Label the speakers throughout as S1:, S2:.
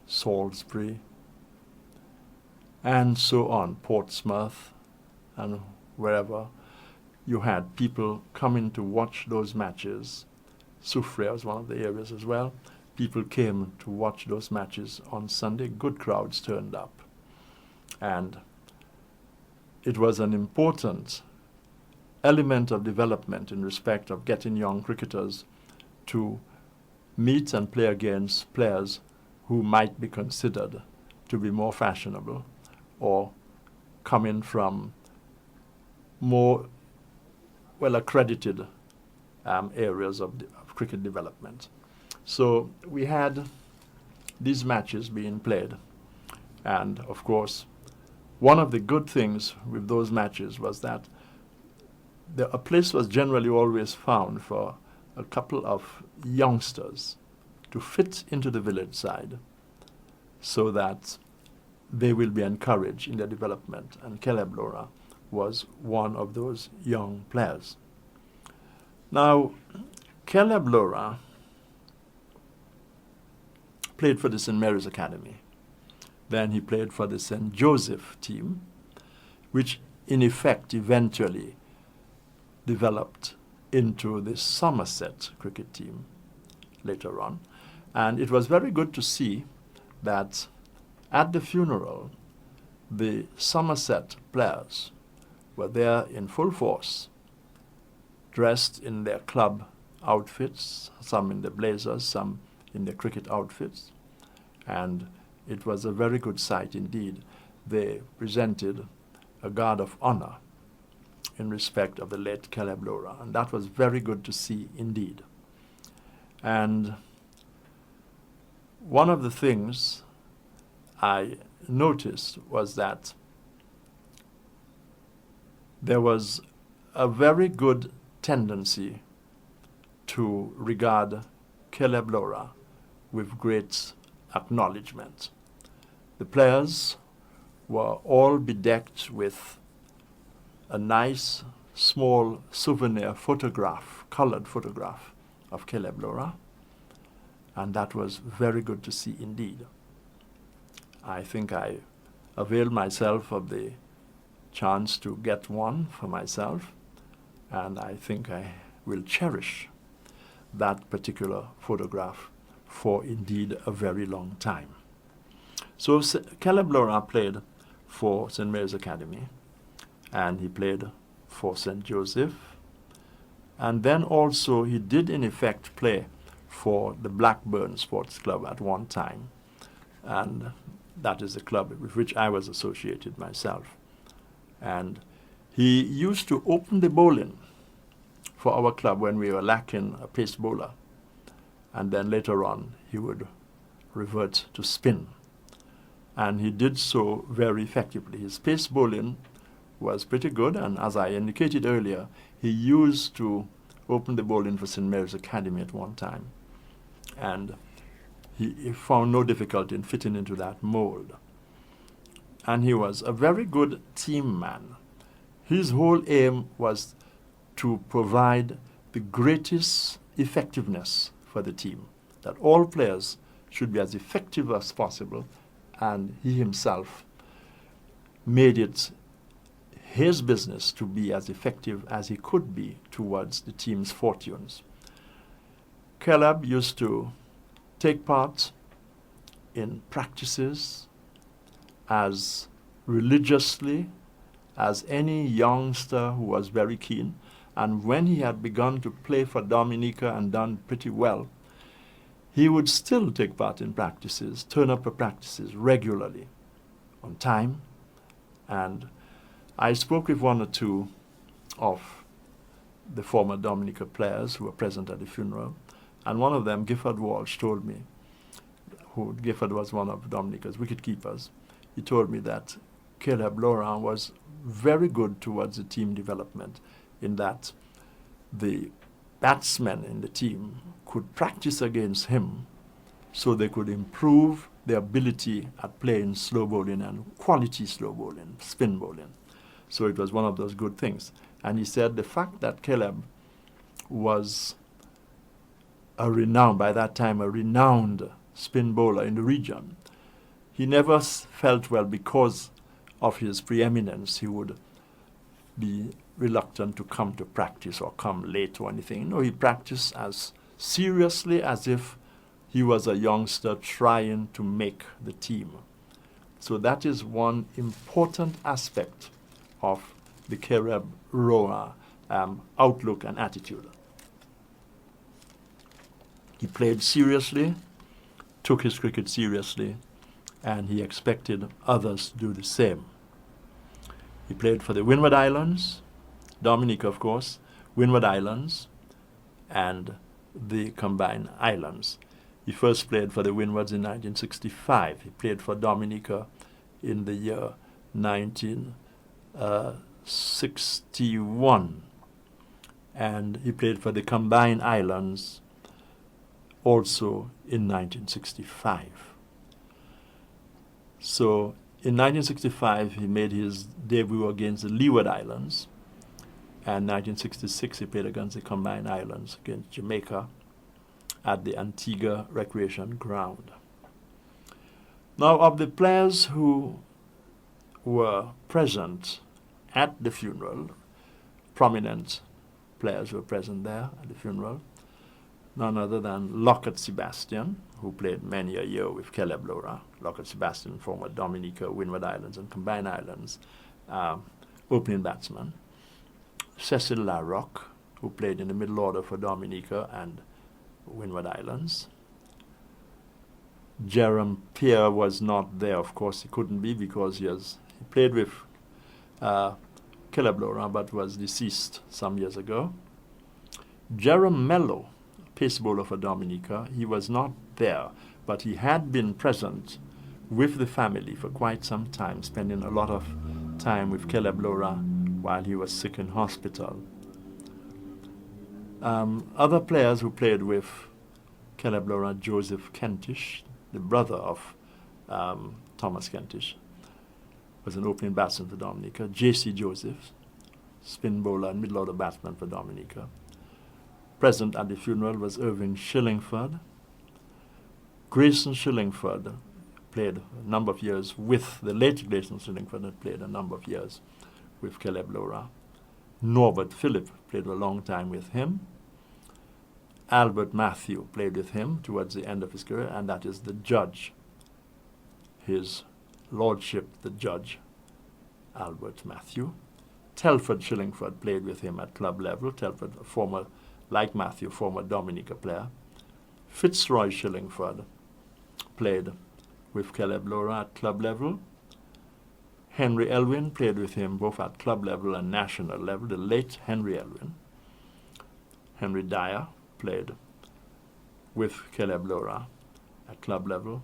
S1: Salisbury, and so on, Portsmouth, and wherever. You had people coming to watch those matches. Soufrière was one of the areas as well. People came to watch those matches on Sunday. Good crowds turned up. And it was an important element of development in respect of getting young cricketers to meet and play against players who might be considered to be more fashionable or coming from more well-accredited areas of cricket development. So we had these matches being played. And, of course, one of the good things with those matches was that a place was generally always found for a couple of youngsters to fit into the village side so that they will be encouraged in their development. And Caleb Lora was one of those young players. Now, Caleb Lora played for the St. Mary's Academy. Then he played for the St. Joseph team, which in effect eventually developed into the Somerset cricket team later on. And it was very good to see that at the funeral, the Somerset players were there in full force, dressed in their club outfits, some in the blazers, some in their cricket outfits. And it was a very good sight indeed. They presented a guard of honor in respect of the late Caleb Lora, and that was very good to see indeed. And one of the things I noticed was that there was a very good tendency to regard Caleb Lora with great acknowledgement. The players were all bedecked with a nice small souvenir photograph, colored photograph of Caleb Lora, and that was very good to see indeed. I think I availed myself of the chance to get one for myself, and I think I will cherish that particular photograph for indeed a very long time. So Caleb Lora played for St. Mary's Academy, and he played for St. Joseph, and then also he did in effect play for the Blackburn Sports Club at one time, and that is a club with which I was associated myself. And he used to open the bowling for our club when we were lacking a pace bowler, and then later on he would revert to spin. And he did so very effectively. His pace bowling was pretty good, and as I indicated earlier, he used to open the bowling for St. Mary's Academy at one time. And he found no difficulty in fitting into that mold. And he was a very good team man. His whole aim was to provide the greatest effectiveness for the team, that all players should be as effective as possible, and he himself made it his business to be as effective as he could be towards the team's fortunes. Caleb used to take part in practices as religiously as any youngster who was very keen, and when he had begun to play for Dominica and done pretty well, he would still take part in practices, turn up for practices regularly, on time. And I spoke with one or two of the former Dominica players who were present at the funeral, and one of them, Gifford Walsh, told me, Gifford was one of Dominica's wicketkeepers, he told me that Caleb Lora was very good towards the team development, in that the batsmen in the team could practice against him so they could improve their ability at playing slow bowling and quality slow bowling, spin bowling. So it was one of those good things. And he said the fact that Caleb was by that time a renowned spin bowler in the region, he never felt, well, because of his preeminence, he would be reluctant to come to practice or come late or anything. No, he practiced as seriously as if he was a youngster trying to make the team. So that is one important aspect of the Caleb Roa outlook and attitude. He played seriously, took his cricket seriously, and he expected others to do the same. He played for the Windward Islands, Dominica, of course, Windward Islands, and the Combined Islands. He first played for the Windwards in 1965. He played for Dominica in the year 1961. And he played for the Combined Islands also in 1965. So in 1965, he made his debut against the Leeward Islands. And 1966, he played against the Combined Islands, against Jamaica, at the Antigua Recreation Ground. Now, of the players who were present at the funeral, prominent players were present there at the funeral, none other than Lockett Sebastian, who played many a year with Caleb Lora. Lockett Sebastian, former Dominica, Windward Islands, and Combined Islands opening batsman. Cecil Larrock, who played in the middle order for Dominica and Windward Islands. Jerome Pierre was not there. Of course, he couldn't be because he played with Caleb Lora but was deceased some years ago. Jerome Mello, pace bowler for Dominica, he was not there, but he had been present with the family for quite some time, spending a lot of time with Caleb Lora while he was sick in hospital. Other players who played with Caleb Lora, Joseph Kentish, the brother of Thomas Kentish, was an opening batsman for Dominica. J.C. Joseph, spin bowler and middle order batsman for Dominica. Present at the funeral was Irving Shillingford. Grayson Shillingford played a number of years with the late Grayson Shillingford, had played a number of years with Caleb Lora. Norbert Phillip played a long time with him. Albert Matthew played with him towards the end of his career, and that is the judge, his lordship, the judge, Albert Matthew. Telford Shillingford played with him at club level. Telford, a former, like Matthew, former Dominica player. Fitzroy Shillingford played with Caleb Lora at club level. Henry Elwin played with him both at club level and national level, the late Henry Elwin. Henry Dyer played with Caleb Lora at club level.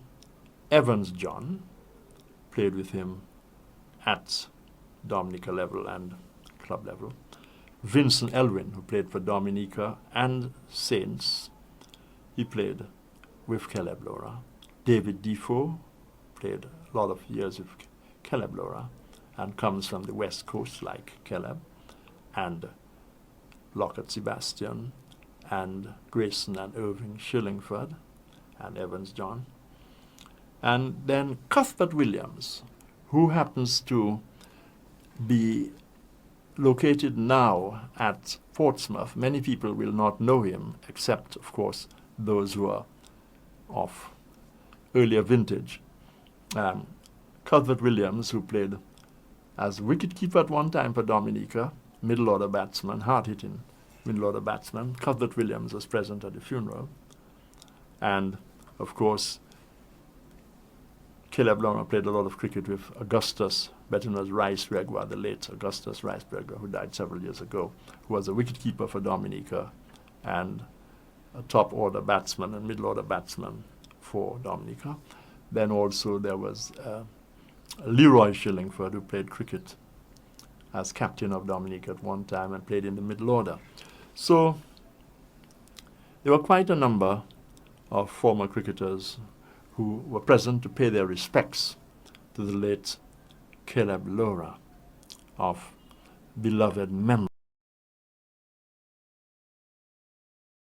S1: Evans John played with him at Dominica level and club level. Vincent Elwin, who played for Dominica and Saints, he played with Caleb Lora. David Defoe played a lot of years with Caleb Lora and comes from the West Coast like Caleb, and Lockett Sebastian, and Grayson and Irving Shillingford, and Evans John. And then Cuthbert Williams, who happens to be located now at Portsmouth. Many people will not know him, except, of course, those who are of earlier vintage. Cuthbert Williams, who played as wicketkeeper at one time for Dominica, middle order batsman, hard-hitting middle order batsman. Cuthbert Williams was present at the funeral. And, of course, Caleb Lora played a lot of cricket with Augustus, better known as Rice Gregoire, the late Augustus Rice Gregoire, who died several years ago, who was a wicketkeeper for Dominica and a top order batsman and middle order batsman for Dominica. Then also there was Leroy Shillingford, who played cricket as captain of Dominica at one time and played in the middle order. So there were quite a number of former cricketers who were present to pay their respects to the late Caleb Lora of beloved memory.